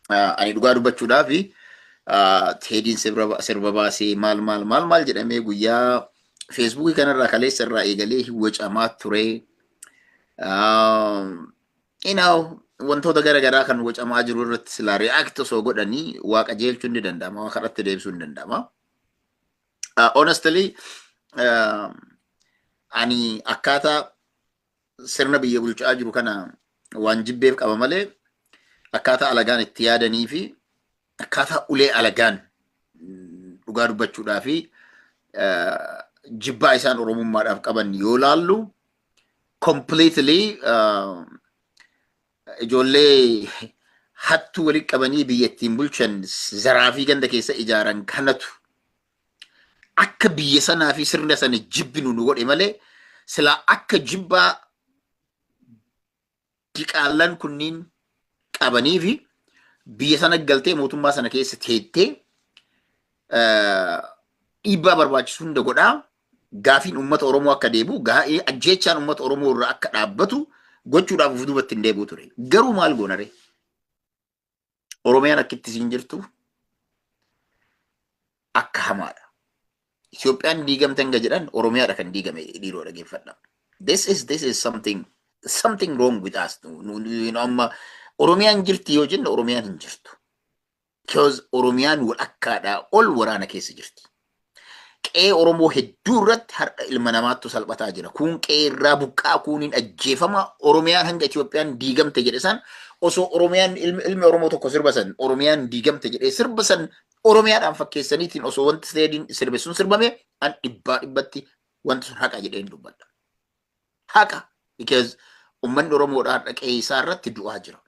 Ani dhugaa dubbachuudhaa fi teediin sirba baasee maal jedhamee guyyaa feesbuukii kanarraa kaleessa irraa eegalee hin wacamaa ture. Wantoota garaagaraa kan wacamaa jiru irratti silaa react osoo godhanii waaqa jeelchuu ni danda'ama, waaqa irratti deebisuu ni danda'ama. Honestly, ani akkaataa sirna biyya bulchaa jiru kana waan jibbeef qaba malee akkaataa alagaan itti yaadanii fi akkaataa ulee alagaan dhugaa dubbachuudhaa fi jibbaa isaan oromummaadhaaf qaban yoo laallu completely ijoollee hattuu walitti qabanii biyya ittiin bulchan zaraa fi ganda keessa ijaaran kanatu akka biyya sanaa fi sirna sana jibbinu nu godhe malee silaa akka jibbaa diqaallan kunniin qabanii fi biyya sana galtee mootummaa sana keessa teettee dhiibbaa barbaachisu hunda godhaa gaafiin uummata Oromoo akka deebi'u ajjeechaan uummata Oromoo irraa akka dhaabbatu gochuudhaaf of duubatti hin deebi'u ture. Garuu maal goonare? Oromiyaan akkitti siin jirtu akka hamaadha. Itoophiyaan diigamte hanga jedhan Oromiyaadha kan diigame dhiiroo dhageeffadha. This is something wrong with us. Amma Oromiyaan jirti yoo jenna Oromiyaan hin jirtu. Because Oromiyaan walakkaadhaa ol waraana keessa jirti. Qe'ee Oromoo hedduu irratti har'a ilma namaattu salphataa jira. Kun qe'ee irraa buqqaa kuuniin ajjeefama. Oromiyaan hanga Itoophiyaan diigamte jedhe san osoo Oromiyaan ilmi Oromoo tokko sirba san Oromiyaan diigamte jedhee sirba san Oromiyaadhaan fakkeessaniitiin osoo wanti seediin sirbe sun sirbame an dhibbatti wanti sun haqa jedheen dubbadha. Haqa. Because ummanni Oromoodhaa har'a qe'ee isaa irratti du'aa jira.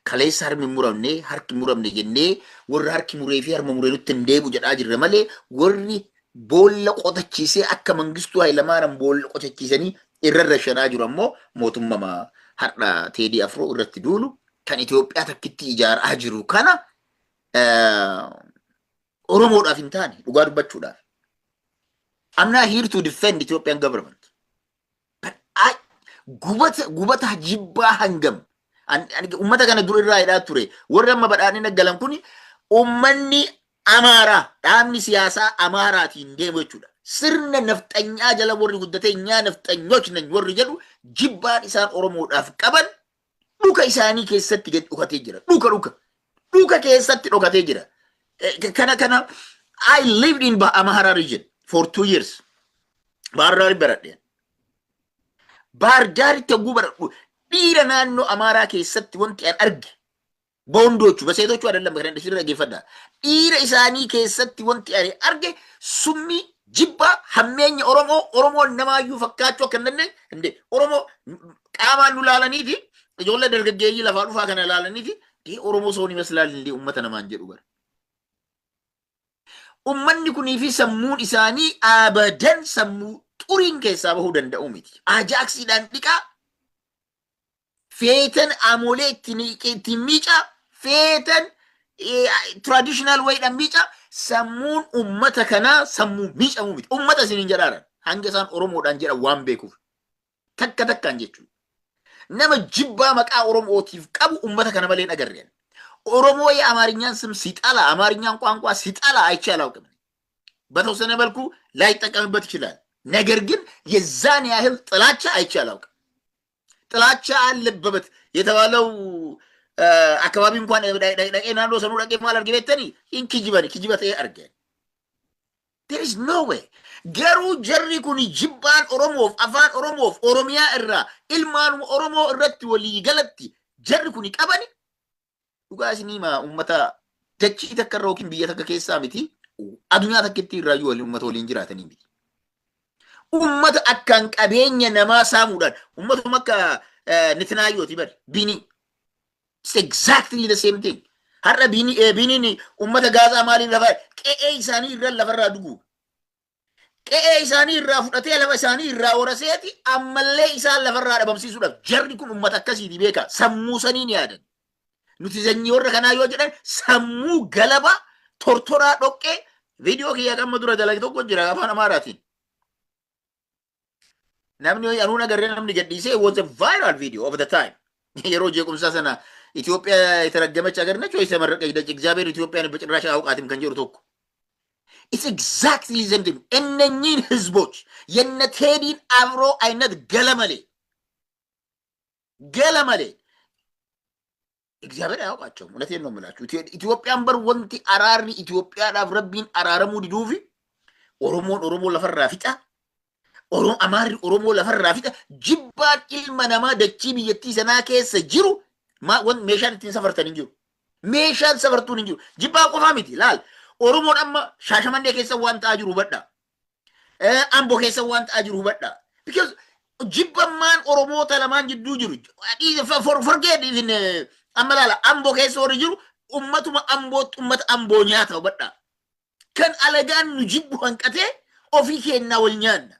Kaleessa harmi muramne jennee warri harki muree fi harma muree nutti hin deebu jedhaa jirra malee warri boolla qotachiisee akka Mangistuu Hayilamaariyaam boolla qotachiisanii irra rashanaa jiru ammoo mootummaa har'a Teedii Afroo irratti duulu kan Itoophiyaa takkitti ijaaraa jiru kana Oromoodhaaf hin taane dhugaa dubbachuudhaaf. I'm not here to defend Ethiopian government. But gubata jibbaa hangam. Ummata kana dur irraa hidhaa ture. Warri amma badhaadhina galan kun ummanni Amaaraa dhaabni siyaasaa Amaaraatiin deemu jechuudha. Sirna nafxanyaa jala warri guddatee nyaa nafxanyoች ነኝ warri jedhu jibbaan isaan Oromoodhaaf qaban dhuka isaanii keessatti gad dhukatee jira. Dhuka keessatti dhokatee jira. Kana I lived in Amhara region for 2 years. Baardaar baradheen. Baardaar ta'uu baradhu. Dhiira naannoo Amaaraa keessatti wanti an arge boondoochu baseetochu adallam kan dhasirra dhageeffadha. Dhiira isaanii keessatti wanti ani arge summi jibba hammeenya Oromoo namaayyuu fakkaachuu akka hin dandeenye Oromoo qaamaan nu laalanii fi ijoollee dargaggeeyyii lafaa dhufaa kana laalanii fi Oromoo soon imaslaal illee uummata namaan jedhu bara. Ummanni kunii fi sammuun isaanii abadan sammuu xuriin keessaa bahuu danda'u miti. Ajaaksiidhaan dhiqaa feetan amolee ittiin miicaa feetan traditional waydhaan miicaa sammuun ummata kanaa sammuu miicamuu miti. Ummata isiniin jedhaaran hanga isaan Oromoodhaan jedhan waan beekuuf takkaan jechuudha. Nama jibbaa maqaa Oromootiif qabu ummata kana malee agarreen. Oromoo የአማርኛን ስም ሲጠላ አማርኛን ቋንቋ ሲጠላ አይቼ አላውቅም። በተወሰነ መልኩ ላይጠቀምበት ይችላል። ነገር ግን የዛን ያህል ጥላቻ አይቼ አላውቅም። ጥላቻ አለበት የተባለው አካባቢ እንኳን ደቄናሎ ሰኑ ደቄ ማለት ግቤተኒ ኢንኪጅበት አርገ there is no way ገሩ ጀሪ ኩኒ ጅባን ኦሮሞፍ አፋን ኦሮሞፍ ኦሮሚያ እራ ኢልማኑ ኦሮሞ እረት ወሊ ገለቲ ጀሪ ኩኒ ቀበኒ dhugaasniima ummata dachii takka irraa yookiin biyya takka keessaa miti addunyaa takkitti irraayyuu waliin ummata waliin jiraatanii miti. Ummata akkaan qabeenya namaa saamuudhaan ummatuma akka Netanyaahuu bari Bini it's exactly the same thing. Har'a Biniin ummata Gaazaa maaliin lafa qe'ee isaanii irraa lafarraa dhugu. Qe'ee isaanii irraa fudhatee lafa isaanii irraa oraseeti ammallee isaan lafarraa dhabamsiisuudhaaf jarri kun ummata akkasiiti beeka sammuu saniin yaadan. Nuti sanyii warra kanaa yoo jedhan sammuu galaba tortoraa dhoqqee viidiyoo kiyya qamma dura dalage tokko jira afaan Amaaraatiin. Namni anuu nagarree namni gadhiisee was a viral video of the time. Yeroo jeequmsaa sana ኢትዮጵያ የተረገመች ሀገር ነች ወይስ የተመረቀች ነች? እግዚአብሔር ኢትዮጵያን በጭራሽ አያውቃትም ከንጀሩ ተኩ ኢትስ ኤግዛክትሊ ዘንድም እነኚህን ህዝቦች የነ ቴዲን አብሮ አይነት ገለመሌ እግዚአብሔር አያውቃቸውም። እውነቴን ነው የምላችሁ። ኢትዮጵያን በር ወንቲ አራሪ ኢትዮጵያadhaaf ረቢን አራረሙ ዲዱፊ ኦሮሞ ለፈራ ፊጣ አማሪ ኦሮሞ ለፈራ ፊጣ ጅባን ኢልማ ነማ ደቺ ብየቲ ሰና ኬሰ ጅሩ ሜሻን ittiin safartan hin jiru. Meeshaan safartuun hin jiru. Jibbaa qofaa miti laal. Oromoon amma Shaashamannee keessa waan ta'aa jiru hubadha. Amboo keessa waan ta'aa jiru hubadha. Because jibbammaan Oromoota lamaan jidduu jiru. Forget even amma laala Amboo keessa warri jiru ummatuma Ambootti ummata Amboo nyaata hubadha. Kan alagaan nu jibbu hanqatee ofii kennaa wal nyaanna.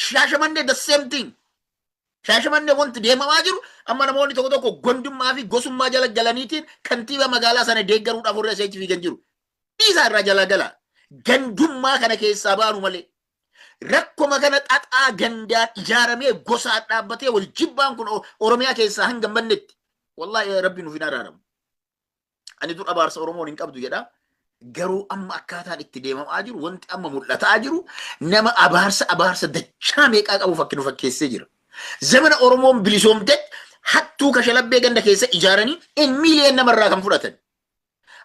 Shaashamannee the same thing. Shaashamannee wanti deemamaa jiru amma namoonni tokko tokko gondummaa fi gosummaa jala galaniitiin kantiibaa magaalaa sana deeggaruudhaaf warra isaa itti fiigan jiru. Dhiisaa irraa jala gala. Gandummaa kana keessaa baanu malee. Rakkuma kana xaxaa gandaan ijaaramee gosaan dhaabbatee wal jibbaan kun Oromiyaa keessaa hanga mannetti. Wallaahi rabbi nuuf hin araaramu. Ani dur abaarsa Oromoon hin qabdu jedha. Garuu amma akkaataan itti deemamaa jiru wanti amma mul'ataa jiru nama abaarsa dachaa meeqaa qabu fakki nu fakkeessee jira. Zamana Oromoon bilisoomte hattuu kashalabbee ganda keessa ijaaranii in miiliyoon namarraa kan fudhatan.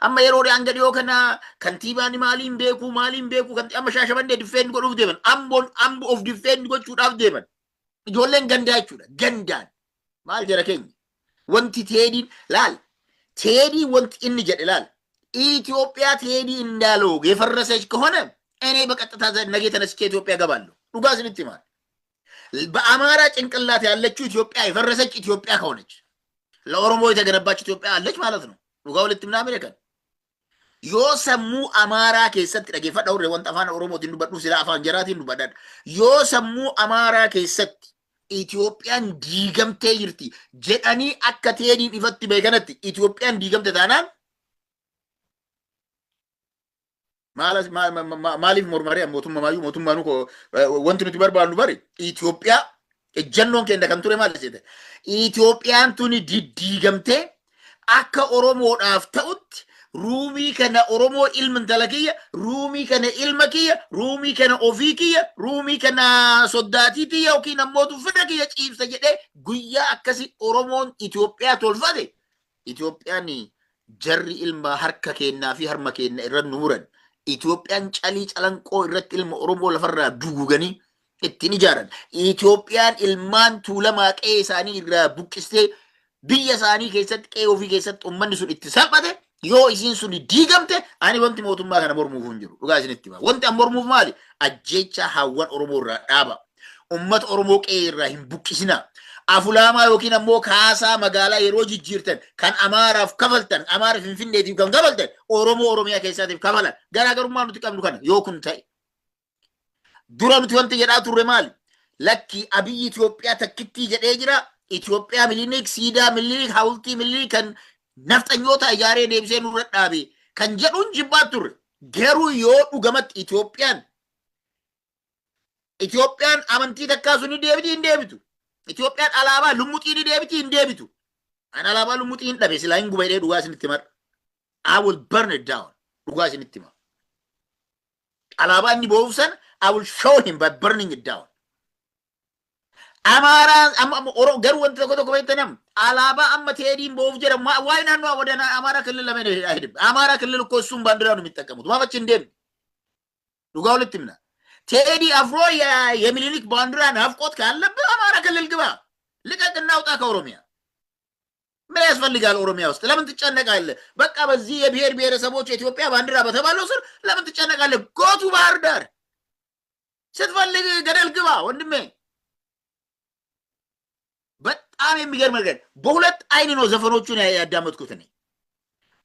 Amma yeroo hanga dhiyoo kana kantiibaan maaliin beeku kan amma Shaashamannee diffeen godhuuf deeman. Ambo of diffeen gochuudhaaf deeman. Ijoolleen gandaa jechuudha. Gandaan. Maal jara keenya? Wanti teediin laal. Teedii wanti inni jedhe laal. ኢትዮጵያ ቴዲ እንዳለው የፈረሰች ከሆነ እኔ በቀጥታ ነገ ተነስቼ ኢትዮጵያ ገባለሁ። ዱጋ ስንትማል በአማራ ጭንቅላት ያለችው ኢትዮጵያ የፈረሰች ኢትዮጵያ ከሆነች ለኦሮሞ የተገነባች ኢትዮጵያ አለች ማለት ነው። ዱጋው ለትምና አሜሪካን ዮሰሙ አማራ ከሰት ደገፈዳው ወንጣ አፋን ኦሮሞ ድንበዱ ሲላ አፋን ጀራቲ እንዱበዳድ ዮሰሙ አማራ ከሰት ኢትዮጵያን ዲገምቴ ይርቲ ጀዳኒ አከቴዲ ይፈት በገነት ኢትዮጵያን ዲገምቴ ታናን maaliif mormarii mootummaan ko wanti nuti barbaannu bari Itoophiyaa ejjannoon keenya kan ture maal jedhe Itoophiyaan tuni diddiigamtee akka Oromoodhaaf ta'utti ruumii kana Oromoo ilma dalagiyya ruumii kana ilma kiyya ruumii kana ofii kiyya ruumii kana soddaatii yookiin ammoo fedha kiyya ciibsa jedhee guyyaa akkasi Oromoon Itoophiyaa tolfate Itoophiyaan jarri ilma harka kennaa fi harma kenna irra nuuran Itoophiyaan calii calanqoo irratti ilma Oromoo lafarraa duguganii ittiin ijaaran. Itoophiyaan ilmaan tuulamaa qe'ee isaanii irraa buqqistee biyya isaanii keessatti qe'ee ofii keessatti uummanni sun itti salphate yoo isiin sun diigamte ani wanti mootummaa kana mormuuf hin jiru. Dhugaa isinitti hima. Wanti an mormuuf maali? Ajjeechaa hawwan Oromoo irraa dhaaba. Uummata Oromoo qe'ee irraa hin buqqisina. Afulaamaa yookiin ammoo kaasaa magaalaa yeroo jijjiirtan kan Amaaraaf kafaltan Amaara Finfinneetiif kan kafaltan Oromiyaa keessaatiif kafalan garaagarummaa nuti qabnu kana yoo kun ta'e dura nuti wanti jedhaa turre maali? Lakki Abiyyi Itoophiyaa takkittii jedhee jira. Itoophiyaa Milinik siidaa Milinik hawultii Milinik kan nafxanyoota ijaaree deebisee nurra dhaabe kan jedhuun jibbaa turre garuu yoo dhugamatti Itoophiyaan amantii takkaasu ni deebiti hin deebitu. Itoophiyaan alaabaa lummuxii ni deebiti hin deebitu. An alaabaa lummuxii hin dhabe silaa hin gubaydee dhugaa isinitti mar. I will burn it down. Dhugaa isinitti mar. Alaabaa inni boo'uuf sana I will show him by burning it down. Amaaraan garuu wanti tokko beektanam alaabaa amma teediin boo'uuf jedhamu waa'ee naannoo wadana Amaaraa ክልል ለምን አይደለም? Amaaraa ክልል እኮ እሱም ባንዲራ ነው የሚጠቀሙት። ማመች እንደም dhugaa ሁለት ምና ቴዲ አፍሮ የሚሊኒክ ባንዲራ ናፍቆት ካለበት አማራ ክልል ግባ ልቀቅና አውጣ ከኦሮሚያ ምን ያስፈልጋል? ኦሮሚያ ውስጥ ለምን ትጨነቃለህ? በቃ በዚህ የብሔር ብሔረሰቦች የኢትዮጵያ ባንዲራ በተባለው ስር ለምን ትጨነቃለህ? ጎቱ ባህር ዳር ስትፈልግ ገደል ግባ ወንድሜ። በጣም የሚገርም ነገር በሁለት አይን ነው ዘፈኖቹን ያዳመጥኩት እኔ።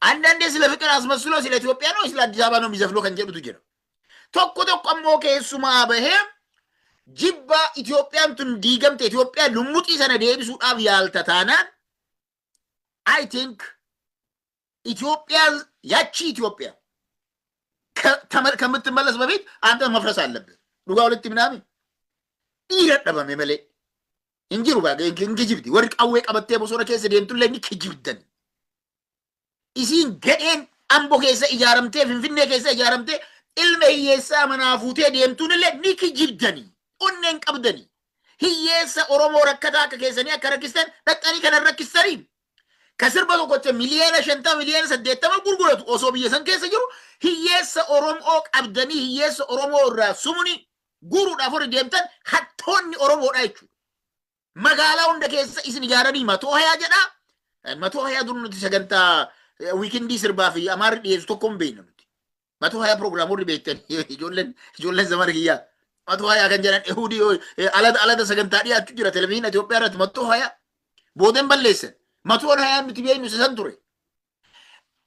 አንዳንዴ ስለ ፍቅር አስመስሎ ስለ ኢትዮጵያ ነው ስለ አዲስ አበባ ነው የሚዘፍነው ከንጀብቱ ጀራ tokko ammoo keessumaa bahee jibba Itoophiyaan tun diigamte Itoophiyaa lummuxii sana deebisuudhaaf yaalta taanaan I think ያቺ ኢትዮጵያ ከምትመለስ በፊት አንተ መፍረስ አለብህ። ዱጋ ሁለት ምናምን ይረደበም መለ እንጂሩ ባገ እንጂ ጅብቲ ወርቅ አዌ ቀበቴ ቦሶነ ከሰ ደንቱ ለኒ ከጅብደን isin gadeen ambo keessa ijaaramtee finfinnee keessa ijaaramtee ilma hiyyeessaa manaa fuutee deemtuun illee ni kijibdanii onneen qabdanii hiyyeessa Oromoo rakkataa akka keessanii akka rakkistan dhaqanii kana rakkistanii kasirba tokkotti miliyoona 50 miliyoona 80 gurguratu osoo biyya san keessa jiru hiyyeessa Oromoo qabdanii hiyyeessa Oromoo irraa sumuni guruudhaaf hori deemtan hattoonni Oromoodha jechuudha. Magaalaa hunda keessa isin ijaaranii matoo hayaa jedha. Matoo hayaa dur nuti sagantaa wiikindii sirbaa fi amaarri dhiyeessu tokko hin beeknu nuti. Matoo hayaa pirogiraamoonni beektan ijoolleen zamana kiyyaa. Matoo hayaa kan jedhan ehudii alada sagantaa dhiyaachuu jira televezyiina Itoophiyaa irratti matoo hayaa. Boodeen balleessan. Matoon hayaa nuti beeknu san ture.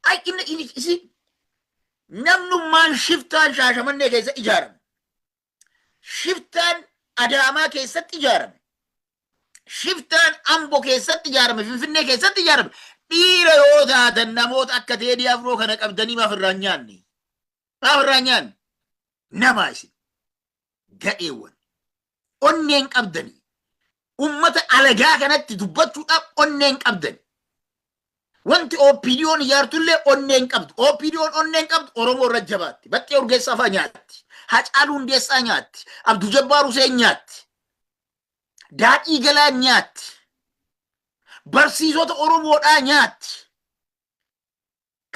Ay inni isi namnummaan shiftaan Shaashamannee keessa ijaarame. Shiftaan Adaamaa keessatti ijaarame. Shiftaan Amboo keessatti ijaarame. Finfinnee keessatti ijaarame. Dhiira yoo taatan namoota akka Teedii Afroo kana qabdanii maaf irraa nyaanne? Maaf irraa nyaanne? Namaa isin gadheewwan onneen qabdanii ummata alagaa kanatti dubbachuudhaaf onneen qabdanii. Wanti OPDO'n ijaartullee onneen qabdu. OPDO'n onneen qabdu Oromoo irra jabaatti. Baxxee Urgeessaa fa'aa nyaatti. Hacaaluu Hundeessaa nyaatti. Abduu Jabbaar Huseen nyaatti. Daadhii Galaa nyaatti. Barsiisota Oromoodhaa nyaatti.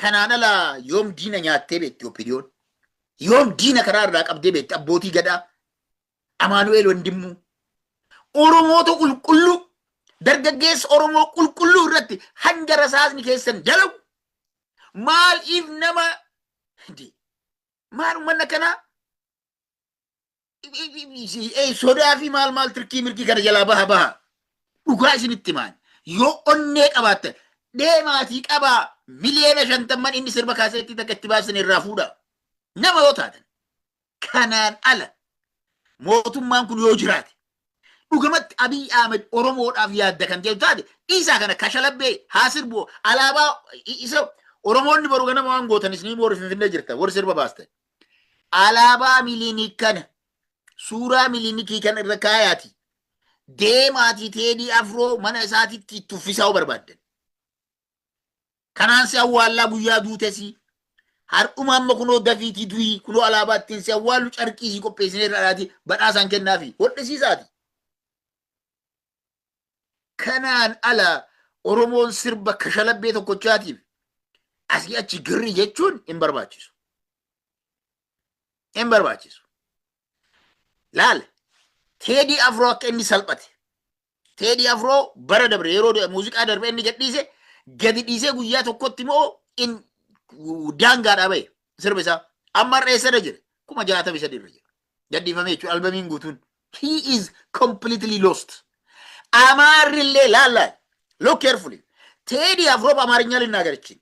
Kanaan ala yoom diina nyaattee beekti OPDO'n? Yoom diina karaa irraa qabdee beekti abbootii gadaa? Amaanu'eel Wandimmuu. Oromoota qulqulluu dargaggeessa Oromoo qulqulluu irratti hanga rasaasni keessan dalagu maaliif nama maal uummanna kanaa sodaa fi maal tirkii mirkii kana jalaa baha dhugaa isinitti maan yoo onnee qabaattan deemaatii qabaa miliyoona 50 inni sirba kaaseetti takka itti baasan irraa fuudha nama yoo taatan kanaan ala mootummaan kun yoo jiraate dhugamatti Abiy Ahmed Oromoodhaaf yaadda kan jedhu taate isaa kana kashalabbee haasirboo alaabaa isa Oromoonni baru ganama waan gootanis ni boru Finfinnee jirta warri sirba baastan alaabaa miliinik kana suuraa miliinikii kan irra kaayaati deemaatii Teedii Afroo mana isaatitti tuffisaa barbaaddan kanaan si awwaallaa guyyaa duutesi har'uma amma kunoo dafiitii duyi kunoo alaabaa ittiin si awwaallu carqii si qopheessinee irraati badhaasaan kennaafi hodhisiisaati. Kanaan ala Oromoon sirba kashalabbee tokkochaatiif asii achi girri jechuun hin barbaachisu. Hin barbaachisu. Laala Teedii Afroo akka inni salphate. Teedii Afroo bara dabre yeroo muuziqaa darbe inni gadhiise gadi dhiisee guyyaa tokkotti moo in daangaadhaa bahe sirba isaa amma reessada jira 63 irra jira. Gadhiifamee jechuun albamiin guutuun. He is completely lost. Amarillee laala look carefully Teedii Afroo በአማርኛ ልናገርችን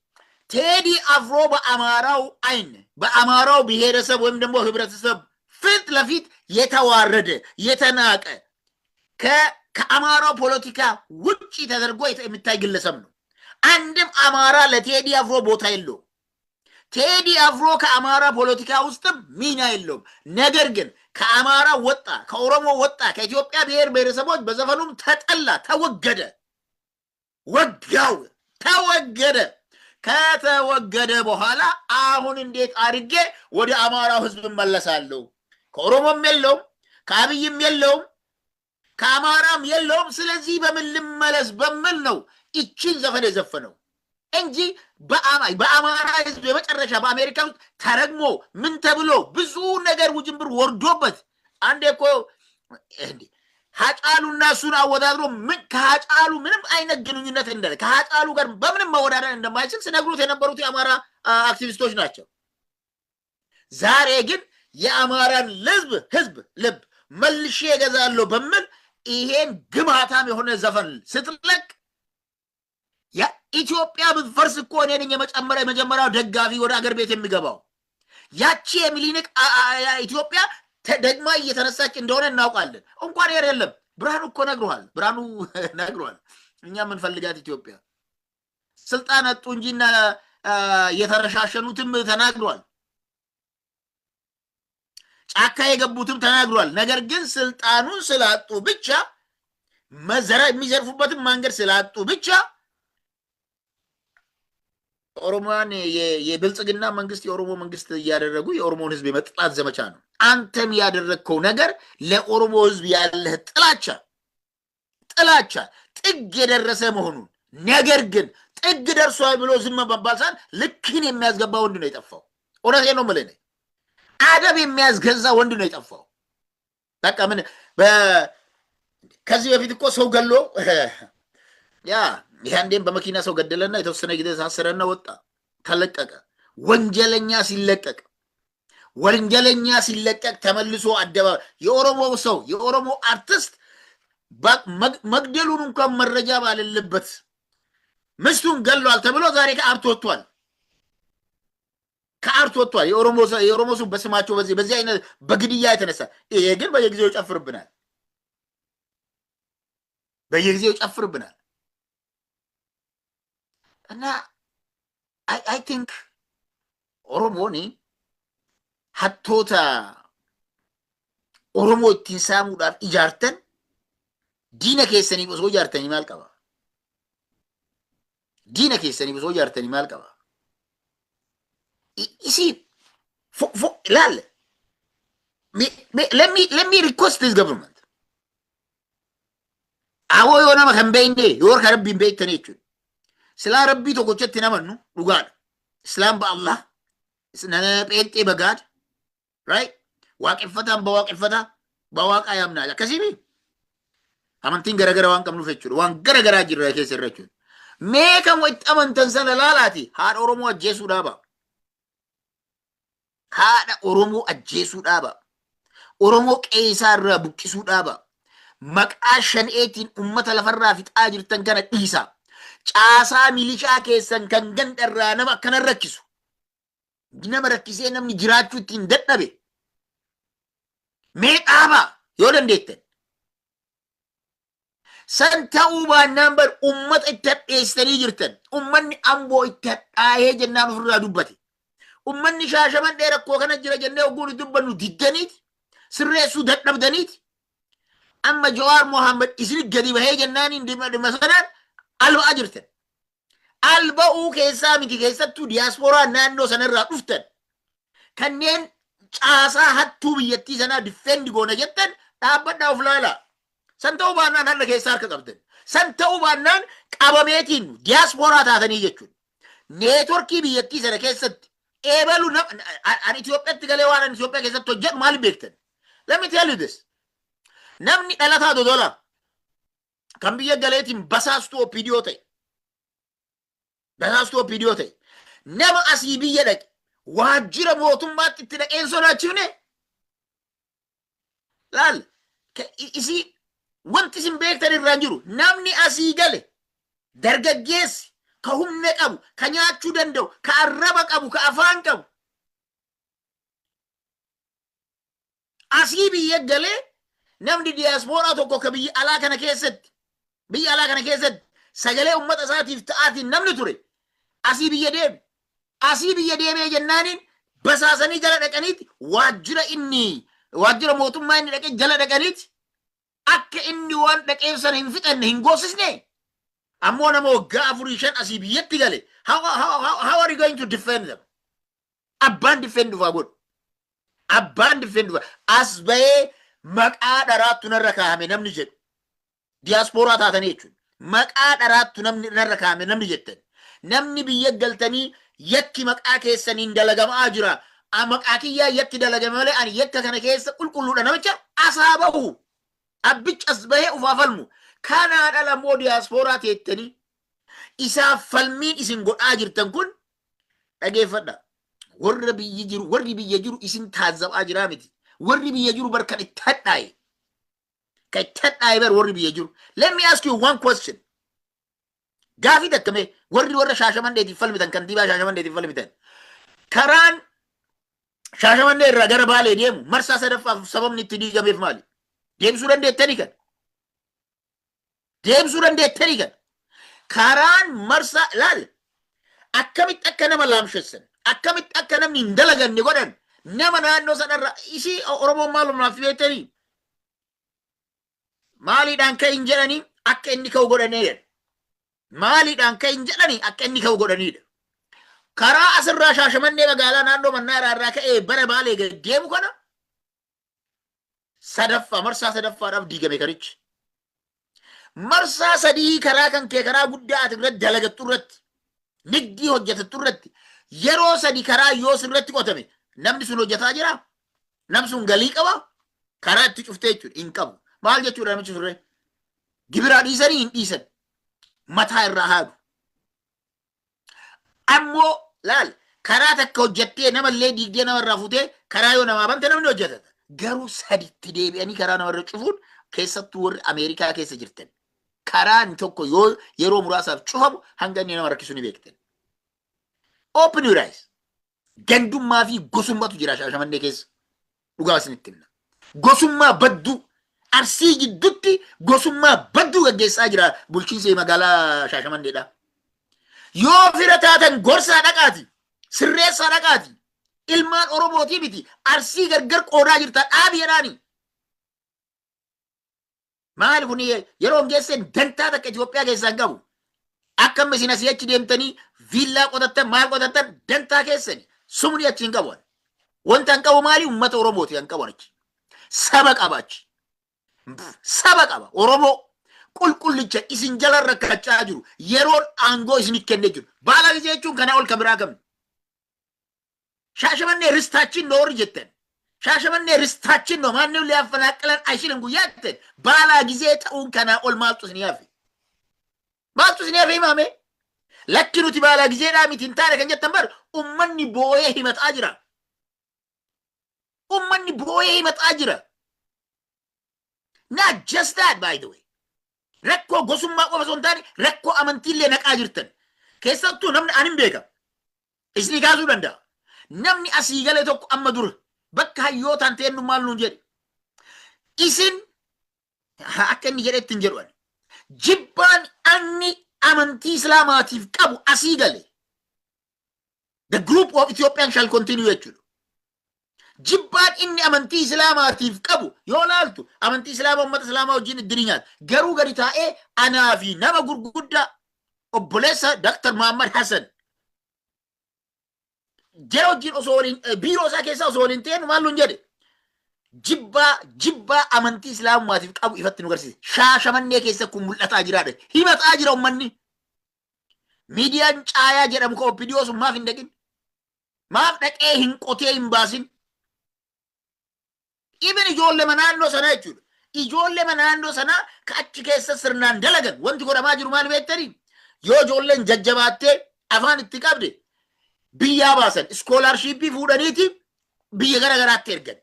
Teedii Afroo በአማራው አይን በአማራው ብሔረሰብ ወይም ደግሞ ህብረተሰብ ፊት ለፊት የተዋረደ የተናቀ ከአማራው ፖለቲካ ውጪ ተደርጎ የሚታይ ግለሰብ ነው። አንድም አማራ ለቴዲ አፍሮ ቦታ የለውም። ቴዲ አፍሮ ከአማራ ፖለቲካ ውስጥም ሚና የለውም። ነገር ግን ከአማራ ወጣ፣ ከኦሮሞ ወጣ፣ ከኢትዮጵያ ብሔር ብሔረሰቦች በዘፈኑም ተጠላ፣ ተወገደ። ወጋው ተወገደ። ከተወገደ በኋላ አሁን እንዴት አድርጌ ወደ አማራው ህዝብ መለሳለሁ? ከኦሮሞም የለውም፣ ከአብይም የለውም፣ ከአማራም የለውም። ስለዚህ በምን ልመለስ በሚል ነው ይችን ዘፈን የዘፈነው እንጂ በአማራ ህዝብ የመጨረሻ በአሜሪካ ውስጥ ተረግሞ ምን ተብሎ ብዙ ነገር ውጅንብር ወርዶበት አንዴ እኮ እንዴ ሀጫሉና እሱን አወዳድሮ ምን ከሀጫሉ ምንም አይነት ግንኙነት እንደለ ከሀጫሉ ጋር በምንም መወዳደር እንደማይችል ሲነግሩት የነበሩት የአማራ አክቲቪስቶች ናቸው። ዛሬ ግን የአማራን ህዝብ ልብ መልሼ እገዛለሁ በሚል ይሄን ግማታም የሆነ ዘፈን ስትለቅ ኢትዮጵያ ብትፈርስ እኮ እኔ ነኝ የመጀመሪያው ደጋፊ ወደ አገር ቤት የሚገባው። ያቺ የሚሊኒክ ኢትዮጵያ ደግማ እየተነሳች እንደሆነ እናውቃለን። እንኳን የለም ብርሃኑ እኮ ነግሯል። ብርሃኑ ነግሯል። እኛ ምን ፈልጋት ኢትዮጵያ ስልጣን አጡ እንጂና የተረሻሸኑትም ተናግሯል። ጫካ የገቡትም ተናግሯል። ነገር ግን ስልጣኑን ስላጡ ብቻ የሚዘርፉበትን መንገድ ስላጡ ብቻ ኦሮሞን የብልጽግና መንግስት የኦሮሞ መንግስት እያደረጉ የኦሮሞን ህዝብ የመጥላት ዘመቻ ነው። አንተም ያደረግከው ነገር ለኦሮሞ ህዝብ ያለህ ጥላቻ ጥግ የደረሰ መሆኑን ነገር ግን ጥግ ደርሷል ብሎ ዝም መባል ሳይሆን ልክን የሚያስገባ ወንድ ነው የጠፋው። እውነቴን ነው የምልህ። አደብ የሚያስገዛ ወንድ ነው የጠፋው። በቃ ምን ከዚህ በፊት እኮ ሰው ገሎ ያንዴም በመኪና ሰው ገደለና የተወሰነ ጊዜ ታሰረና ወጣ ተለቀቀ። ወንጀለኛ ሲለቀቅ ተመልሶ አደባባይ የኦሮሞ አርቲስት መግደሉን እንኳን መረጃ ባለበት ምስቱን ገሏል ተብሎ ዛሬ ከአርት ወጥቷል። የኦሮሞ ሰው በስማቸው በዚህ አይነት በግድያ የተነሳ ይሄ ግን በየጊዜው ይጨፍርብናል እና አይ ቲንክ ኦሮሞኒ ሀቶታ ኦሮሞ ittiin saamuudhaaf ijaartan diina keessanii osoo ijaartanii maal qaba? Isi lal let me request this government. Awo yoo nama kan beeyne yoo harka rabbiin beektan jechuudha. Silaa rabbii tokkochatti namannu dhugaadha. Islaam ba'allah pheenxee bagaadha. Right? Waaqeffataan bawaaqa yaamnaa akkasii amantiin garagara waan qabnuuf jechuudha. Waan garagaraa jirra keessa irra jechuudha. Mee kan walitti amantan sana laalaati haadha Oromoo ajjeesuu dhaaba. Oromoo qeesaa irraa buqqisuu dhaaba. Maqaa shan'eetiin ummata lafarraa fixaa jirtan kana dhiisa. Caasaa milishaa keessan kan gandarraa nama akkanan rakkisu. Nama rakkisee namni jiraachuu ittiin dadhabe. Mee dhaaba yoo dandeettan. San ta'uu baannaan bar ummata itti hadheessanii jirtan. Ummanni Amboo itti hadhaayee jennaan ofirraa dubbate. Ummanni Shaashamannee rakkoo kana jira jennee ogguun dubbannu diddaniiti. Sirreessuu dadhabdaniiti. Amma Jawaar Mohaammed isin gadi bahee jennaan dhimma sanaan alba'aa jirtan. Alba'uu keessaa miti keessattuu diyaasporaa naannoo sanarraa dhuftan. Kanneen caasaa hattuu biyyattii sanaa diffeendi goona jettan dhaabbadhaa of laalaa. San ta'uu baannaan har'a keessaa harka qabdan. San ta'uu baannaan qabameetiin diyaasporaa taatanii jechuudha. Neetworkii biyyattii sana keessatti eebalu an Itoophiyaatti galee waan an Itoophiyaa keessatti hojjedhu maal beektan? Let me tell you this. Namni dhalataa Dodola kan biyya galeetiin basaastuu OPDO ta'e nama asii biyya dhaqe waajjira mootummaatti itti dhaqeen sodaachifne laal isii wanti isin beektan irraan jiru namni asii gale dargaggeessi ka humna qabu ka nyaachuu danda'u ka arraba qabu ka afaan qabu asii biyya galee namni diyaasporaa tokko ka biyya alaa kana keessatti sagalee ummata isaatiif ta'aatiin namni ture asii biyya deemee jennaaniin basaasanii jala dhaqaniiti waajjira mootummaa inni dhaqee jala dhaqaniiti akka inni waan dhaqeef sana hin fixanne hin goosisne ammoo nama waggaa 4-5 asii biyyatti gale how are you going to defend them? Abbaan defend dhufaa godhu. As bahee maqaa dharaattu narra kaa'ame namni jedhu diyaasporaa taatanii jechuudha. Maqaa dharaattu narra kaa'ame namni jettan. Namni biyya galtanii yakki maqaa keessaniin dalagamaa jira. Maqaa kiyyaa yakki dalagame malee ani yakka kana keessa qulqulluudha namicha asaa bahu. Abbichi as bahee ufaa falmu. Kanaa dhala moo diyaasporaa teettanii isaaf falmiin isin godhaa jirtan kun dhageeffadha. Warri biyya jiru isin taazzabaa jiraa miti. Warri biyya jiru bar kan itti hadhaaye bar warri biyya jiru. Let me ask you one question. Gaafii dakkamee warra Shaashamanneetiif falmitan kantiibaa Shaashamanneetiif falmitan karaan Shaashamannee irraa gara Baalee deemu marsaa sadaffaaf sababni itti diigameef maali? Deemsuu dandeettanii kan? Karaan marsaa laal akkamitti akka nama laamshessan akkamitti akka namni hin dalaganne godhan nama naannoo sanarra isii Oromoon maalumaaf beektanii maaliidhaan ka'in jedhanii akka inni ka'u godhaniidha. karaa asirraa Shaashamannee magaalaa naannoo mannaa irraa ka'ee bara Baalee deemu kana sadaffaa marsaa sadaffaadhaaf diigame karichi. Marsaa sadii karaa kan kee karaa guddaa ati irratti dalagattu irratti nigdii hojjetattu irratti yeroo sadi karaa yoo sirratti qotame namni sun hojjetaa jira? Namni sun galii qaba? Karaa itti cuftee jechuudha hin qabu. Maal jechuudha namichi surree? Gibiraa dhiisanii hin dhiisan. Mataa irraa haadu. Ammoo laal karaa takka hojjettee namallee diigdee namarraa futee karaa yoo namaa bante namni hojjetata. Garuu saditti deebi'anii karaa namarra cufuun keessattuu warri Ameerikaa keessa jirtan. Karaan tokko yoo yeroo muraasaaf cufamu hanga inni nama rakkisu ni beektan. Open your eyes. Gandummaa fi gosummaatu jira Shaashamannee keessa. Dhugaa isinitti himna. Gosummaa badduu Arsii gidduutti gosummaa badduu gaggeessaa jira bulchiinsa magaalaa Shaashamanneedha. Yoo fira taatan gorsaa dhaqaati, sirreessaa dhaqaati, ilmaan Oromootii miti Arsii gargar qoodaa jirta dhaabii jedhaani. Maal kun yeroo geesseen dantaa takka Itoophiyaa keessaa qabu. Akkam isin asii achi deemtanii viillaa qotattan maal qotattan dantaa keessani sumni achi hin qabu. Wanta hin qabu maali uummata Oromooti hin qabu achi. Saba qaba achi. Saba qaba Oromoo qulqullicha isin jala rakkachaa jiru yeroon aangoo isin kennee jiru. Baala gisee jechuun kana ol kabiraa qabna. Shaashamannee ristaachin noorri jettan. Shaashamannee ristaachin no maanni ulee affanaaqalan ayishilan guyyaa jettan. Baala gisee ta'uun kana ol maaltu isin yaafe. Maaltu isin yaafe himaame? Lakki nuti baala giseedhaa miti hin taane kan jettan bar ummanni booyee himataa jira. Ummanni booyee himataa jira. Not just that, by the way. Rakkoo gosummaa qofa osoo hin taane rakkoo amantiillee naqaa jirtan. Keessattuu namni ani hin beeka. Isinii kaasuu danda'a. Namni asii galee tokko amma dura bakka hayyootaan ta'ennu maal nuun jedhe. Isin akka inni jedhetti hin jedhu. Jibbaan anni amantii Islaamaatiif qabu asii galee. The group of Ethiopian shall continue jechuudha. Jibbaan inni amantii Islaamaatiif qabu yoo laaltu amantii Islaamaa uummata Islaamaa wajjin iddiri nyaata. Garuu gadi taa'ee anaa fi nama gurguddaa obboleessa Dr. Muhammad Hassan jara wajjin osoo waliin biiroo isaa keessaa osoo waliin ta'een maal nuun jedhe jibbaa amantii Islaamaatiif qabu ifatti nu agarsiise. Shaashamannee keessa kun mul'ataa jiraadha. Himataa jira uummanni. Miidiyaan caayaa jedhamu koo viidiyoo sun maaf hin dhaqin? Maaf dhaqee hin qotee hin baasin? Even ijoollee naannoo sanaa jechuudha. Ijoollee naannoo sanaa ka achi keessa sirnaan dalagan wanti godhamaa jiru maal beektanii? Yoo ijoolleen jajjabaattee afaan itti qabde biyyaa baasan iskoolaarshiippii fuudhaniiti biyya gara garaatti ergan.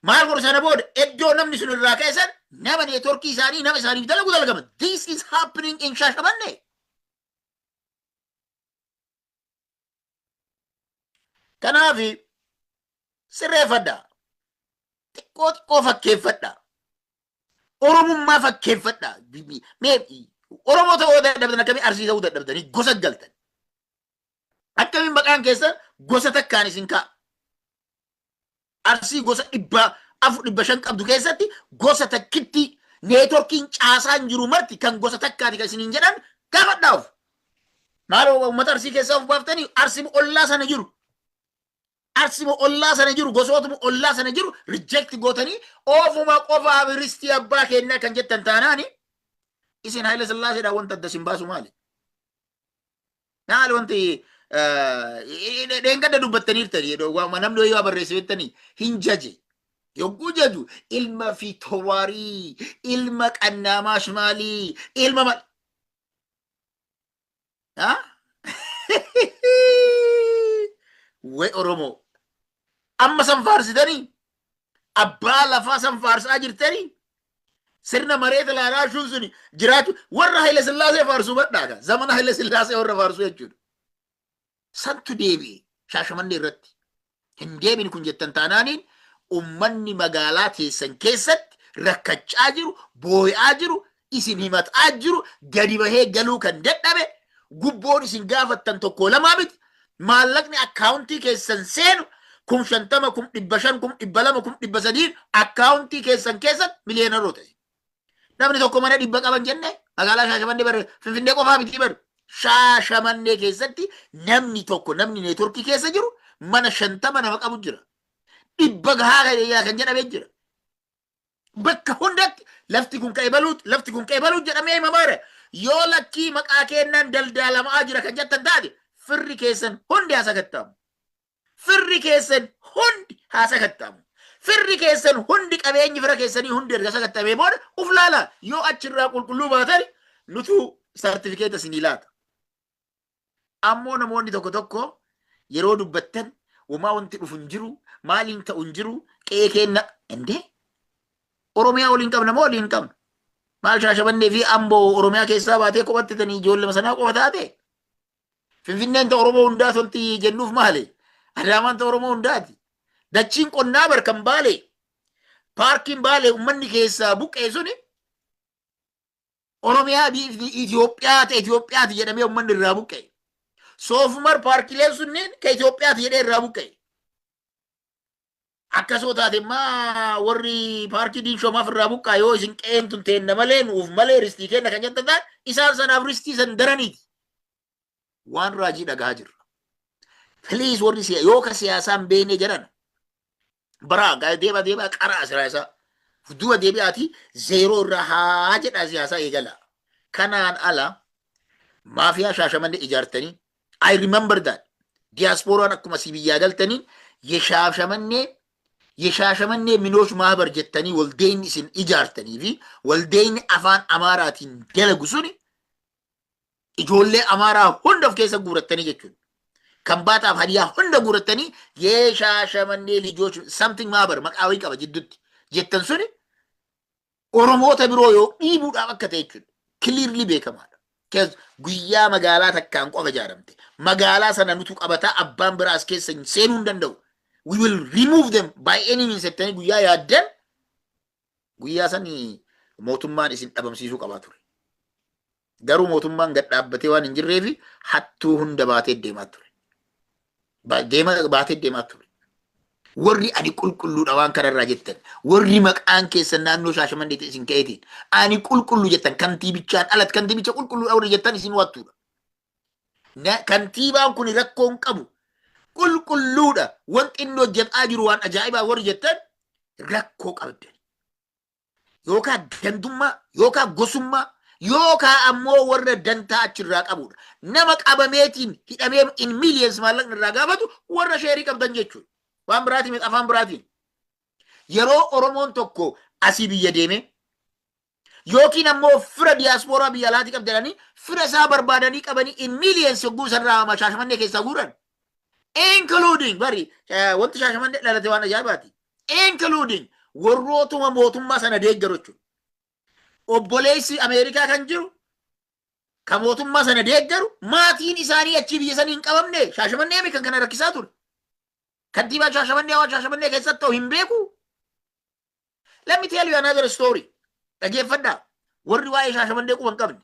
Maal godhu sana booda iddoo namni sun irraa keessan nama neetworkii isaanii nama isaaniif dalagu dalagaman. This is happening in Shaashamannee. Kanaaf sirreeffadhaa. Xiqqoo fakkeeffadhaa. Oromummaa fakkeeffadhaa. Oromoo ta'uu dadhabdan akkamii Arsii ta'uu dadhabdanii gosa galtan. Akkamiin maqaan keessan gosa takkaan isin ka'a. Arsii gosa 400-500 qabdu keessatti gosa takkitti neetworkiin caasaan jiru marti kan gosa takkaati kan isiniin jedhan gaafadhaaf. Maaloo uummata Arsii keessaa of baaftanii Arsii ollaa sana jiru. Arsii ollaa sana jiru gosootuma ollaa sana jiru reject gootanii ofuma qofaa biristii abbaa kennaa kan jettan taanaani isin Haile Sillaaseedhaan wanta adda isin baasu maali? Maali wanti dheengadda dubbattaniirtanii namni yoo barreessitanii hin jaje. Yogguu jaju ilma fi towaarii, ilma qannaamaa shimaalii, ilma mal. Way Oromoo. Amma san faarsitanii abbaa lafaa san faarsaa jirtanii sirna mareeta laalaashuun suni jiraatu warra Haile Sillaasee faarsuu badhaaga. Zamana Haile Sillaasee warra faarsuu jechuudha. Santu deebi'e Shaashamannee irratti. Hin deebine kun jettan taanaaniin ummanni magaalaa teessan keessatti rakkachaa jiru, boo'aa jiru, isin himataa jiru, gadi bahee galuu kan dadhabe, gubboon isin gaafattan tokko lamaa miti. Maallaqni akkaawuntii keessan seenu 50,000, 500,000, 200,000, 300,000 akkaawuntii keessan keessatti miliyoonaroo ta'e. Namni tokko mana 100 qaban jenne magaalaa Shaashamannee Finfinnee qofaa miti baru Shaashamannee keessatti namni tokko namni neetworkii keessa jiru mana 50 nama qabu jira. Dhibba gahaa kan jedhamee jira. Bakka hundatti lafti kun ka'e baluut jedhamee himamaadha. Yoo lakkii maqaa kennaan daldalamaa jira kan jettan taate firri keessan hundi haa sakattamu. Firri keessan hundi haa sakattamu. Firri keessan hundi qabeenyi fira keessanii hundi erga sakattamee booda uf laala. Yoo achirraa qulqulluu baatan nutu sartifikeeta isinii laata. Ammoo namoonni tokko tokko yeroo dubbattan wamaa wanti dhufu hin jiru, maaliin ta'u hin jiru, qe'ee kenna endee Oromiyaa waliin qabna moo waliin qabna? Maal Shaashamannee fi Amboo Oromiyaa keessaa baatee qophattanii ijoollee sanaa qofa taate? Finfinneen ta'e Oromoo hundaa tolti jennuuf maali? Adaamaan ta'e Oromoo hundaati. Dachiin qonnaa barkan Baalee, paarkiin Baalee uummanni keessaa buqqee suni Oromiyaa Itoophiyaati jedhamee uummanni irraa buqqee. Soofumar paarkileen sunniin ka Itoophiyaati jedhee irraa buqqee. Akkasoo taate immoo warri paarkii Diinshoomaaf irraa buqqaa yoo isin qe'een tun teenna malee nuuf malee ristii kenna kan jettan taate isaan sanaaf ristii san daraniiti. Waan raajii dhagaa jirra. Please warri yoo ka siyaasaan beekne jedhan baraa deema qaraa siyaasaa duuba deebi'aati zeeroo irraa haa jedhaa siyaasaa eegala. Kanaan ala maafiyaa Shaashamannee ijaartanii I remember that diasporaan akkuma si biyyaa galtanii የሻሸመኔ ሚኖች ማህበር ጀተኒ ወልዴን isin ijaartanii fi waldeen afaan amaaraatiin dalagu suni ijoollee amaaraa hunda of keessa guurattanii jechuudha. Kan baataaf hadiyaa hunda guurattanii የሻሸመኔ ልጆች something ማህበር maqaawii qaba jidduutti jettan suni oromoota biroo yoo dhiibuudhaaf akka ta'e jechuudha. Clearly beekamaadha. Guyyaa magaalaa takkaan qofa ijaaramte magaalaa sana nutu qabataa abbaan biraas keessa seenuu hin danda'u. We will remove them by any means. Settanii guyyaa yaaddan guyyaa sanii mootummaan isin dhabamsiisuu qabaa ture. Garuu mootummaan gad dhaabbatee waan hin jirreef hattuu hunda baatee deemaa ture. Baatee deemaa ture. Warri ani qulqulluudha waan kanarraa jettan warri maqaan keessan naannoo Shaashamannee isin ka'eetiin ani qulqullu jettan kantiibichaan alatti kantiibicha qulqulluudha warri jettan isin wattuudha. Kantiibaan kun rakkoo hin qabu. Qulqulluudha wanti inni hojjetaa jiru waan ajaa'ibaa warri jettan rakkoo qabdan. Yookaan dandummaa yookaan gosummaa yookaan ammoo warra dantaa achirraa qabudha. Nama qabameetiin hidhamee in millions maallaqni irraa gaafatu warra sheerii qabdan jechuudha. Waan biraatiin afaan biraatiin. Yeroo Oromoon tokko asii biyya deeme yookiin ammoo fira diiyaaspooraa biyya alaatii qabdanii fira isaa barbaadanii qabanii in millions yogguu sarraa Shaashamannee keessaa guuran. Including bari wanti Shaashamannee dhalate waan ajaa'ibaati. Including warrootuma mootummaa sana deeggaru jechuudha. Obboleessi Ameerikaa kan jiru kan mootummaa sana deeggaru maatiin isaanii achi biyya sanii hin qabamne Shaashamannee kan kana rakkisaa ture. Kantiibaan Shaashamannee waan Shaashamannee keessatti ta'u hin beeku. Let me tell you another story. Dhageeffadhaa warri waa'ee Shaashamannee quba hin qabne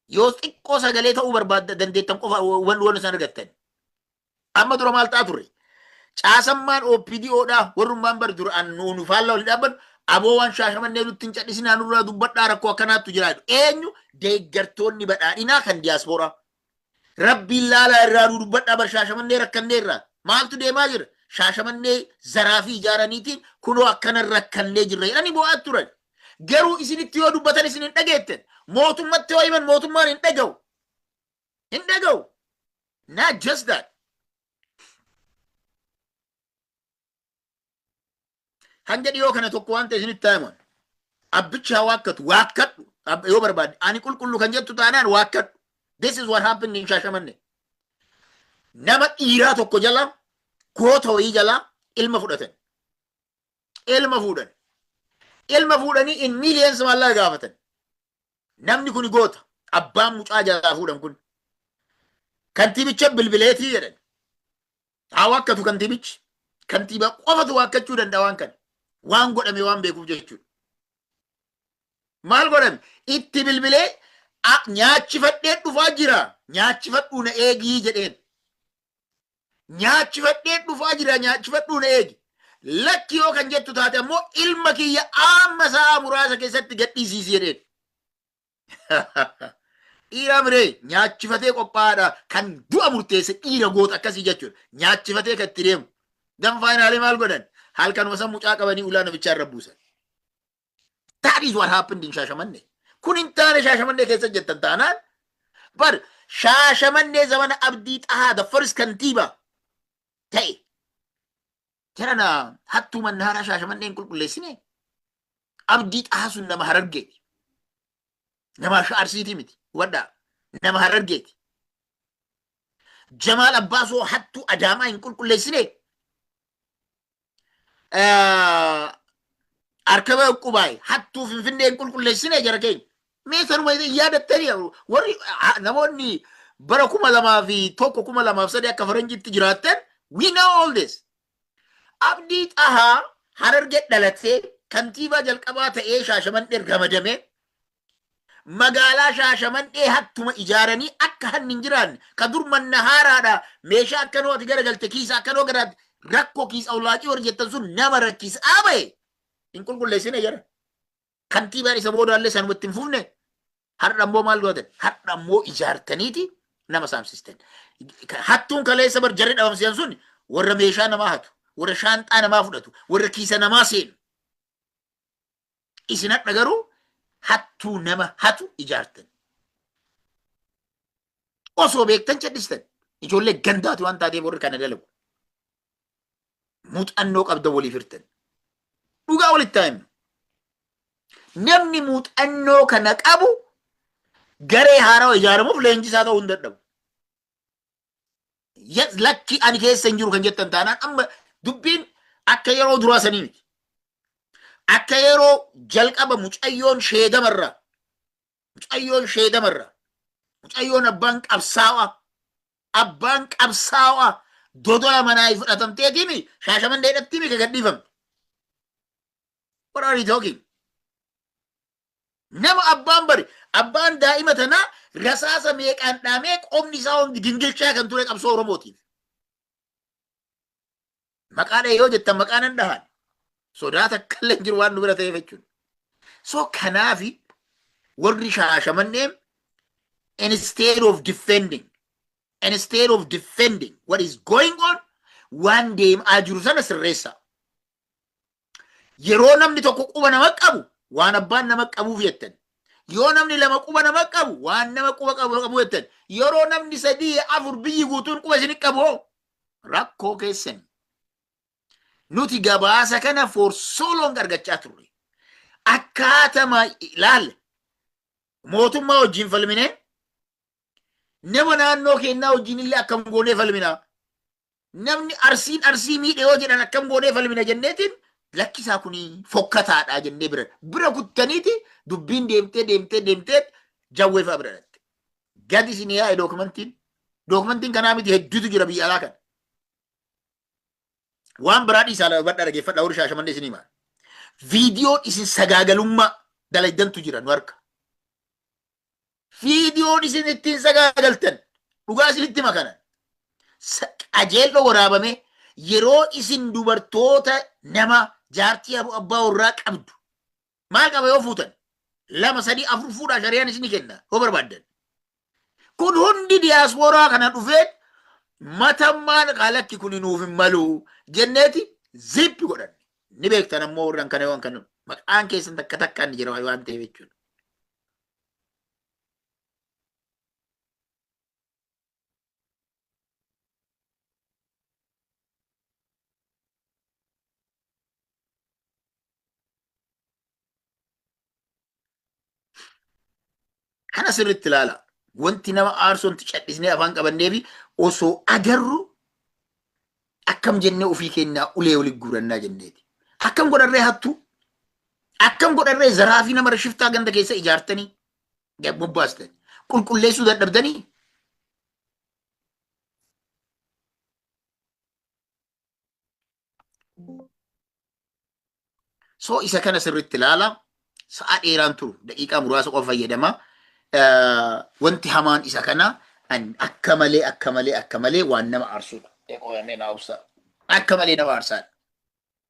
yoo xiqqoo sagalee ta'uu barbaadda dandeettan qofa waan isaan argattan. Amma dura maal ta'a ture? Caasammaan OPDOdha warrummaan bar duraan nuunu faallaa waliin dhaabban aboo waan Shaashamannee nutti hin cadhisinaa nurraa dubbadhaa rakkoo akkanaattu jiraatu. Eenyu deeggartoonni badhaadhinaa kan diiyaaspooraa. Rabbiin laalaa irraa nu dubbadhaa bar Shaashamannee rakkannee irraa. Maaltu deemaa jira? Shaashamannee zaraa fi ijaaraniitiin kunoo akkana rakkannee jirra jedhanii bo'aa turan. Garuu isinitti yoo dubbatan isin hin dhageettan. Mootummatti yoo himan mootummaan hin dhaga'u. Hin dhaga'u. Not just that. Hanga dhiyoo kana tokko waan ta'e isinitti himan. Abbicha waakkadhu yoo barbaadde ani qulqullu kan jettu taanaan waakkadhu. This is what happened in Shaashamannee. Nama dhiiraa tokko jala goota wayii jala ilma fudhatan. Ilma fuudhan. Ilma fuudhanii in millions maallaa gaafatan. Namni kun goota. Abbaan mucaa jalaa fuudhan kun. Kantiibicha bilbileetii jedhan. Haa waakkatu kantiibichi. Kantiibaa qofatu waakkachuu danda'a waan kana. Waan godhame waan beekuuf jechuudha. Maal godhame? Itti bilbilee nyaachifadhee dhufaa jira. Nyaachifadhuu na eegii jedheen. Nyaachifadhee dhufaa jira nyaachifadhuu na eegi. Lakki yoo kan jettu taate ammoo ilma kiyya amma sa'a muraasa keessatti gadhiisiisi jedheen. dhiira miree nyaachifatee qophaa'aadha kan du'a murteesse dhiira goota akkasii jechuudha. Nyaachifatee kan itti deemu. Dan faayinaalee maal godhan? Halkanuma san mucaa qabanii ulaa namichaa irra buusan. That is what happened in Shashamannee. Kun hin taane Shashamannee keessa jettan taanaan bar Shashamannee zamana Abdii Xahaa the first kantiibaa ta'e. Jarana hattuu mannaaraa Shashamannee hin qulqulleessine. Abdii Xahaa sun nama Harargeeti. Nama Arsiitii miti. Waddaa nama Harargeeti. Jamaal Abbaasoo hattuu Adaamaa hin qulqulleessine. Arkaba Qubaay hattuu Finfinnee hin qulqulleessine jara keenya. Mee sanuma yaadattanii warri namoonni bara 2001 2003 akka faranjiitti jiraattan we know all this. Abdii Xahaa Hararge dhalatee kantiibaa jalqabaa ta'ee Shaashamannee ramadamee magaalaa Shaashamannee hattuma ijaaranii akka hanni hin jiraanne ka dur manna haaraadha meeshaa akkanooti gara galte kiisa akkanoo gara rakkoo kiisa awlaaqii warri jettan sun nama rakkisaa bahe hin qulqulleessine jara. Kantiibaan isa boodaallee sanumatti hin fufne har'a ammoo maal gootan? Har'a ammoo ijaartaniiti nama saamsisten. Hattuun kaleessa bar jarri dhabamsiisan sun warra meeshaa namaa hatu, warra shaanxaa namaa fudhatu, warra kiisa namaa seenu. Isin hadha garuu hattuu nama hatu ijaartan. Osoo beektan callistan ijoollee gandaatu waan taateef warri kana dalagu. Muuxannoo qabda waliif hirtan. Dhugaa walitti taa'imna. Namni muuxannoo kana qabu garee haaraa ijaaramuuf leenjisaa ta'uu hin dadhabu. Lakki ani keessa hin jiru kan jettan taanaan amma dubbiin akka yeroo duraa sanii miti. Akka yeroo jalqaba mucayyoon sheedamarra mucayyoon abbaan qabsaawaa dodola manaa fudhatamteetimi Shaashamannee dhabtimi ka gadhiifamte. What are you talking? Nama abbaan daa'ima tanaa rasaasa meeqaan dhaamee qomni isaa hundi gingilchaa kan ture qabsoo Oromootiif. Maqaadha yoo jettan maqaan hin dhahan. Sodaata akkallee jiru waan nu bira ta'eef jechuudha. So kanaafi warri Shaashamannee instead of defending what is going on waan deemaa jiru sana sirreessa. Yeroo namni tokko quba nama qabu waan abbaan nama qabuuf jettan. Yoo namni lama quba nama qabu waan nama quba qabu jettan. Yeroo namni 3 4 biyyi guutuun quba isin qabu rakkoo keessan. Nuti gabaasa kana for so long argachaa turre. Akkaatama ilaal mootummaa wajjin falmine nama naannoo kennaa wajjin illee akkam goonee falmina. Namni arsii miidhe yoo jedhan akkam goonee falmina jenneetiin lakkisaa kuni fokkataadha jennee bira kuttaniiti dubbiin deemtee jawwee fa'a bira dhatte. Gadi isin yaa'e dookumentiin kanaa miti hedduutu jira biyya alaa kana. Waan biraa dhiisaa badha dhageeffadha warri Shaashamannee isin himaa. Viidiyoon isin sagaagalummaa dalagdantu jira nu harka. Viidiyoon isin ittiin sagaagaltan dhugaa isinitti makanan. Qajeello waraabame yeroo isin dubartoota nama jaartii abbaa warraa qabdu. Maal qaba yoo fuutan? 2 3 4 fuudhaa shari'aan isin kenna yoo barbaaddan. Kun hundi diyaaspooraa kana dhufee matammaan qalakki kun nuuf hin malu jenneeti zippi godhan. Ni beektan ammoo warran kana waan kan maqaan keessan takka takkaan ni jira waan ta'eef jechuudha. Kana sirriitti ilaala. Wanti nama aarsoon cadhisnee afaan qabanneefi osoo agarru akkam jennee ofii kennaa ulee walitti guurannaa jenneeti. Akkam godharree hattu? Akkam godharree zaraafii nama shiftaa ganda keessa ijaartanii bobbaastan qulqulleessuu dadhabdanii. So isa kana sirriitti ilaala. Sa'a dheeraan turu daqiiqaa muraasa qofa fayyadama. Wanti hamaan isa kana akka malee waan nama aarsudha. Akka malee nama aarsaadha.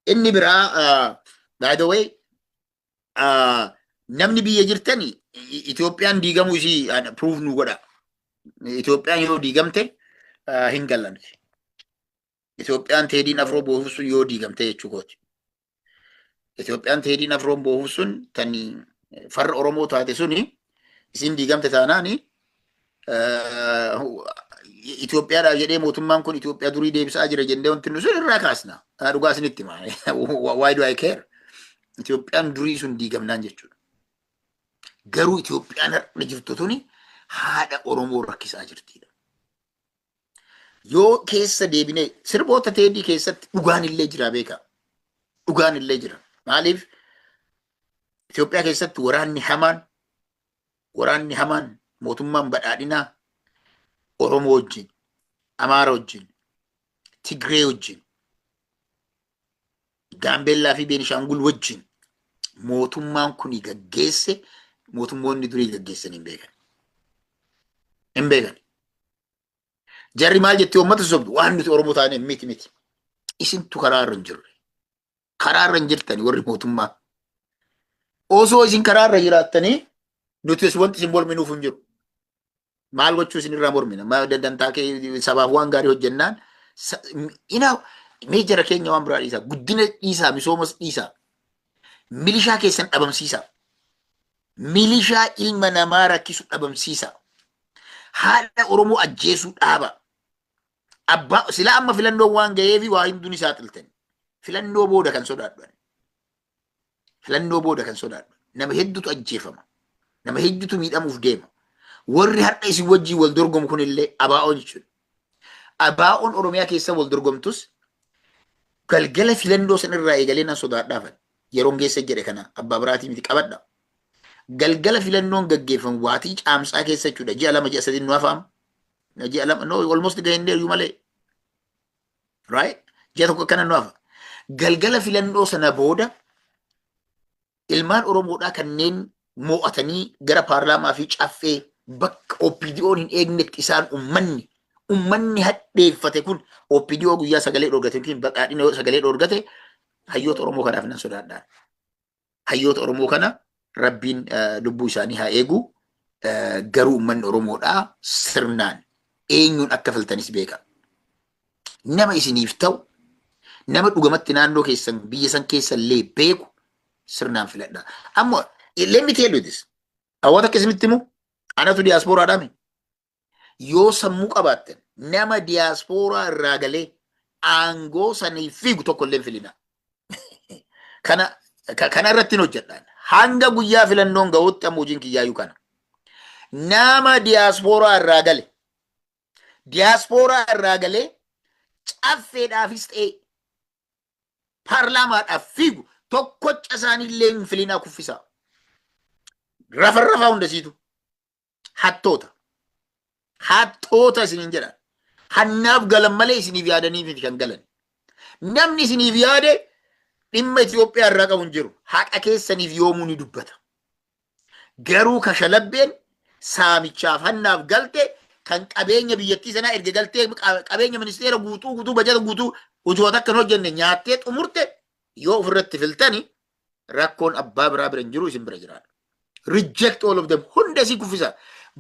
Inni biraa by the way namni biyya jirtani Itoophiyaan diigamuu isii proof nu godha. Itoophiyaan yoo diigamte hin gallanti. Itoophiyaan Teediin Afroo boohus sun yoo diigamte jechuukooti. Itoophiyaan Teediin Afroon boohus sun tani farra Oromoo taate suni isin diigamte taanaani Itoophiyaadhaaf jedhee mootummaan kun Itoophiyaa durii deebisaa jira jennee wanti nu sun irraa kaasna. Dhugaa isinitti maa. Why do I care? Itoophiyaan durii sun diigamnaan jechuudha. Garuu Itoophiyaan har'a jirtu tuni haadha Oromoo rakkisaa jirtidha. Yoo keessa deebinee sirboota Teedii keessatti dhugaan illee jira beekaa. Dhugaan illee jira. Maaliif Itoophiyaa keessatti waraanni hamaan mootummaan badhaadhinaa Oromoo wajjin, Amaara wajjin, Tigree wajjin, Gaambeellaa fi Beenishaangul wajjin mootummaan kuni gaggeesse mootummoonni durii gaggeessan hin beekan. Hin beekan. Jarri maal jettee uummata sobdu waan nuti Oromoo taane miti. Isintu karaarra hin jirre. Karaarra hin jirtani warri mootummaa. Osoo isin karaarra jiraattanii nuti wanti isin morminuuf hin jiru. Maal gochuu isin irraa mormina? Maal dantaa kee sabaaf waan gaarii hojjennaan mee jara keenya waan biraa dhiisaa. Guddina dhiisaa, misoomas dhiisaa. Milishaa keessan dhabamsiisaa. Milishaa ilma namaa rakkisu dhabamsiisaa. Haadha Oromoo ajjeesuu dhaaba. Abbaa silaa amma filannoon waan ga'eefi waa hinduun isaa xiltan. Filannoo booda kan sodaadhu. Filannoo booda kan sodaadhu. Nama hedduutu ajjeefama. Nama hedduutu miidhamuuf deema. Warri har'a isin wajjin wal dorgomu kunillee abaa'oo jechuudha. Abaa'oon Oromiyaa keessa wal dorgomtus galgala filannoo san irraa eegalee nan sodaadhaafan. Yeroon geessa jedhe kana abbaa biraatii miti qabadha. Galgala filannoon gaggeeffamu waatii caamsaa keessa jechuudha. Ji'a 2 ji'a 3 nu hafaama. Ji'a 2 no almost gahindee malee. Right? Ji'a tokko akkana nu hafa. Galgala filannoo sana booda ilmaan Oromoodhaa kanneen mo'atanii gara paarlaamaa fi caffee bakka OPDO'n hin eegnetti isaan ummanni hadheeffate kun OPDO guyyaa sagalee dhoorgate yookiin badhaadhina sagalee dhoorgate hayyoota Oromoo kanaaf nan sodaadhaan. Hayyoota Oromoo kana Rabbiin lubbuu isaanii haa eegu. Garuu ummanni Oromoodhaa sirnaan eenyuun akka filtanis beeka. Nama isiniif ta'u nama dhugamatti naannoo keessan biyya san keessa illee beeku sirnaan filadha. Amma let me tell you this. Awwaata akkasimitti immoo anatu diiyaaspooraadhaami. Yoo sammuu qabaattan nama diiyaaspooraa irraa galee aangoo saniif fiigu tokko illee filina. Kana irratti hojjedhaan. Hanga guyyaa filannoon ga'uutti amma hojiin kiyyaayyuu kana. Nama diiyaaspooraa irraa gale. Diiyaaspooraa irraa galee caffeedhaafis ta'e paarlaamaadhaaf fiigu tokkocha isaaniillee hin filinaa kuffisaa. Rafaa hundasiitu. Hattoota isiniin jedhan. Hannaaf galan malee isiniif yaadaniif kan galan. Namni isiniif yaade dhimma Itoophiyaa irraa qabu hin jiru. Haqa keessaniif yoomuu ni dubbata. Garuu kashalabbeen saamichaaf hannaaf galte kan qabeenya biyyattii sanaa erga galtee qabeenya ministeera guutuu bajata guutuu hojoota akkan hojjenne nyaattee xumurte yoo ofirratti filtani rakkoon abbaa biraa bira hin jiru isin bira jiraadha. Reject all of them. Hunda isii kuffisa.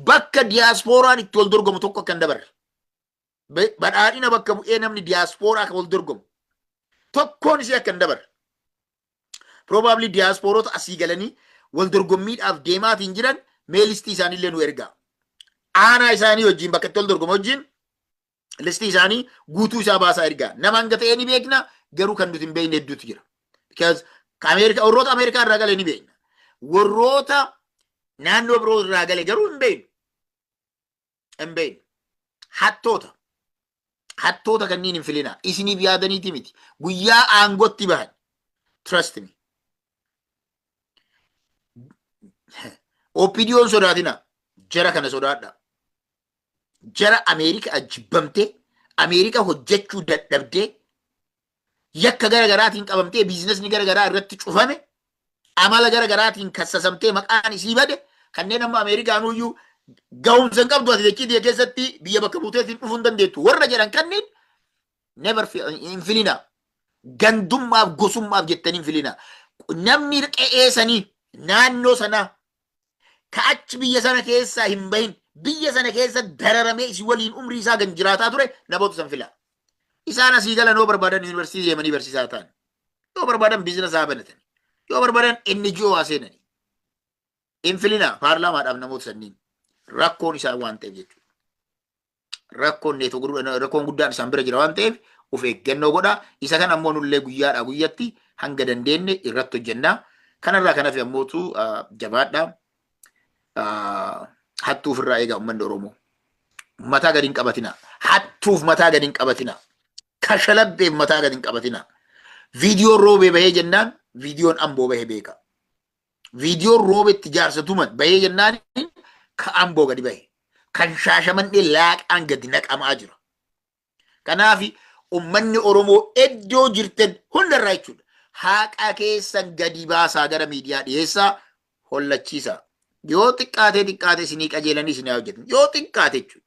Bakka diiyaasporaan itti wal dorgomu tokko akka hin dabarre. Badhaadhina bakka bu'ee namni diiyaasporaa kan wal dorgomu. Tokkoon isii akka hin dabarre. Probably diiyaasporoota asii galanii wal dorgommiidhaaf deemaatiin jiran meelistii isaaniillee nu ergaa. Aanaa isaanii wajjin bakka itti wal dorgomu wajjin listii isaanii guutuu isaa baasaa ergaa. Nama hanga ta'ee ni beekna garuu kan nuti hin beekne hedduutu jira. Because warroota Ameerikaa irraa galee ni beekna. Warroota naannoo biroo irraa galee garuu hin beeknu. Hin beeknu. Hattoota kanneen hin filina. Isiniif yaadaniiti miti. Guyyaa aangootti bahan. Trust me. OPDO'n sodaatina. Jara kana sodaadha. Jara Ameerikaa jibbamtee Ameerikaa hojjechuu dadhabdee yakka garaagaraatiin qabamtee biizinesni garaagaraa irratti cufame amala garaagaraatiin kassasamtee maqaan isii bade kanneen amma Ameerikaanuyyuu ga'umsa hin qabdu ati jechii keessatti biyya bakka buuteetiin dhufuu hin dandeettu. Warra jedhan kanneen never hin filina. Gandummaaf gosummaaf jettanii hin filina. Namni qe'ee sanii naannoo sana ka achi biyya sana keessaa hin bahin biyya sana keessa dararamee isi waliin umrii isaa gan jiraataa ture namoota san fila. Isaan asii galan yoo barbaadan yuunivarsiitii deemanii barsiisaa ta'an, yoo barbaadan biizinasa haa banatan, yoo barbaadan NGO haa seenani. Hin filina paarlaamaadhaaf namoota sanniin rakkoon isaa waan ta'eef jechuudha. Rakkoon guddaan isaan bira jira waan ta'eef of eeggannoo godhaa. Isa kan ammoo nullee guyyaadhaa guyyatti hanga dandeenye irratti hojjennaa. Kanarraa kanaaf ammootu jabaadhaa. Hattuuf irraa eegaa uummanni Oromoo. Mataa gadi hin qabatina. Hattuuf mataa gadi hin qabatina. Kashalabbeef mataa gadi hin qabatina. Viidiyoon roobee bahee jennaan viidiyoon amboo bahee beeka. Viidiyoon roobetti jaarsatuman bahee jennaan ka amboo gadi bahe. Kan shaashamannee laaqaan gadi naqamaa jira. Kanaaf uummanni Oromoo iddoo jirtan hundarraa jechuudha. Haaqa keessan gadi baasaa gara miidiyaa dhiyeessaa hollachiisaa. Yoo xiqqaatee isinii qajeelanii isinii hojjetan yoo xiqqaate jechuudha.